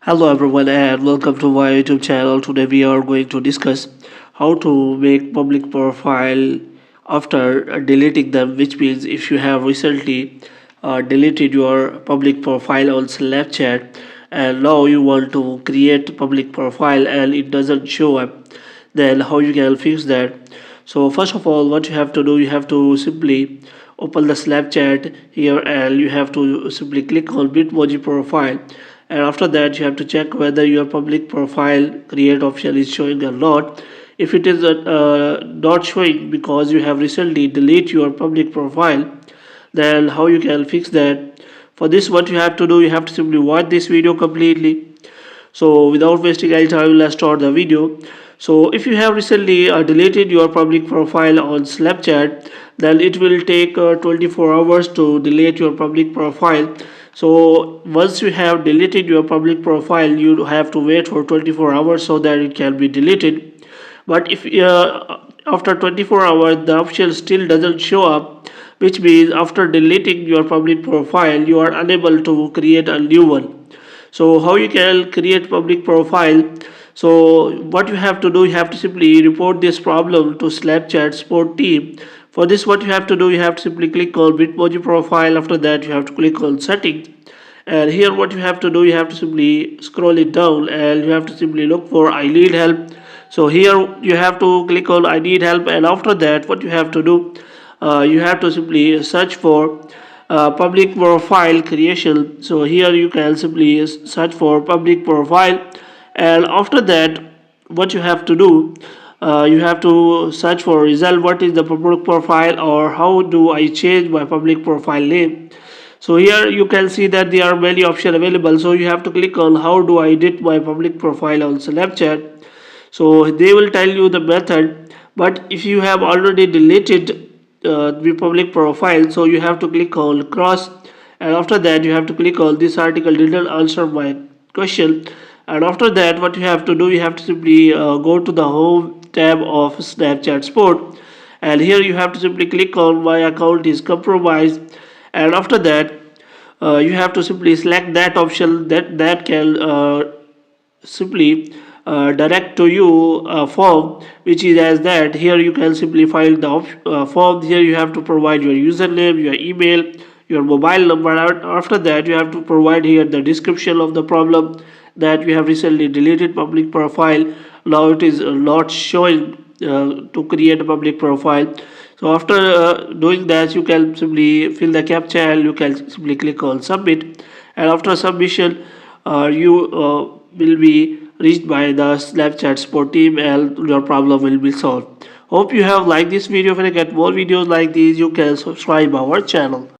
Hello everyone and welcome to my YouTube channel. Today we are going to discuss how to make public profile after deleting them, which means if you have recently deleted your public profile on Snapchat and now you want to create public profile and it doesn't show up, then how you can fix that. So first of all, what you have to do, you have to simply open the Snapchat here and you have to simply click on Bitmoji profile, and after that you have to check whether your public profile create option is showing or not. If it is not showing because you have recently deleted your public profile, then how you can fix that. For this, what you have to do, you have to simply watch this video completely. So without wasting any time, let's start the video. So if you have recently deleted your public profile on Snapchat, then it will take 24 hours to delete your public profile. So once you have deleted your public profile, you have to wait for 24 hours so that it can be deleted. But if after 24 hours the option still doesn't show up, which means after deleting your public profile you are unable to create a new one. So how you can create public profile? So what you have to do, you have to simply report this problem to Snapchat support team. For this, what you have to do, you have to simply click on Bitmoji profile. After that you have to click on settings, and here what you have to do, you have to simply scroll it down and you have to simply look for I need help. So here you have to click on I need help, and after that what you have to do, you have to simply search for public profile creation. So here you can simply search for public profile, and after that what you have to do, you have to search for result what is the public profile or how do I change my public profile name. So here you can see that there are many options available, so you have to click on how do I edit my public profile on Snapchat. So they will tell you the method, but if you have already deleted the public profile, so you have to click on cross, and after that you have to click on this article didn't answer my question, and after that what you have to do, you have to simply go to the home tab of Snapchat Sport, and here you have to simply click on my account is compromised, and after that you have to simply select that option that can simply direct to you a form which is as that. Here you can simply fill the form. Here you have to provide your username, your email, your mobile number. After that you have to provide here the description of the problem, that you have recently deleted public profile, now it is not showing to create a public profile. So after doing that, you can simply fill the captcha and you can simply click on submit, and after submission you will be reached by the Snapchat support team and your problem will be solved. Hope you have liked this video. If you get more videos like these, you can subscribe our channel.